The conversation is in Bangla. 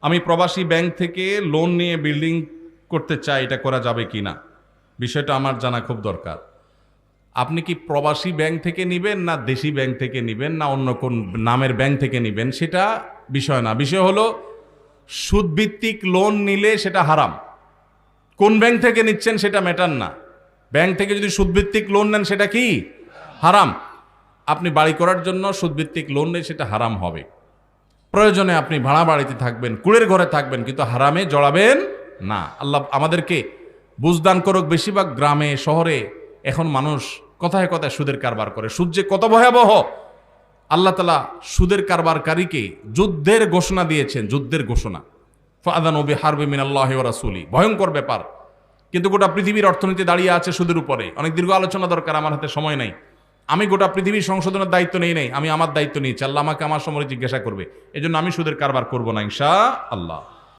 আমি প্রবাসী ব্যাংক থেকে লোন নিয়ে বিল্ডিং করতে চাই, এটা করা যাবে কি না? বিষয়টা আমার জানা খুব দরকার। আপনি কি প্রবাসী ব্যাংক থেকে নেবেন, না দেশি ব্যাংক থেকে নেবেন, না অন্য কোন নামের ব্যাংক থেকে নেবেন, সেটা বিষয় না। বিষয় হলো সুদভিত্তিক লোন নিলে সেটা হারাম। কোন ব্যাংক থেকে নিচ্ছেন সেটা ম্যাটার না। ব্যাংক থেকে যদি সুদভিত্তিক লোন নেন সেটা কি হারাম। আপনি বাড়ি করার জন্য সুদভিত্তিক লোন নেই, সেটা হারাম হবে। প্রয়োজনে আপনি ভাড়া বাড়িতে থাকবেন, কুড়ের ঘরে থাকবেন, কিন্তু হারামে জড়াবেন না। আল্লাহ আমাদেরকে বুঝদান করুক। বেশিরভাগ গ্রামে শহরে এখন মানুষ কথায় কথায় সুদের কারবার করে। সুদ যে কত ভয়াবহ! আল্লাহ তাআলা সুদের কারবারকারীকে যুদ্ধের ঘোষণা দিয়েছেন, যুদ্ধের ঘোষণা। ফাআযানু বিহারবিন মিনাল্লাহি ওয়া রাসূলি, ভয়ঙ্কর ব্যাপার। কিন্তু গোটা পৃথিবীর অর্থনীতি দাঁড়িয়ে আছে সুদের উপরে। অনেক দীর্ঘ আলোচনা দরকার, আমার হাতে সময় নাই। আমি গোটা পৃথিবীর সংশোধনের দায়িত্ব নেই নাই, আমি আমার দায়িত্ব নিয়েছি। আল্লাহ আমাকে আমার সময় জিজ্ঞাসা করবে। এজন্য আমি সুদের কারবার করব না ইনশাআল্লাহ।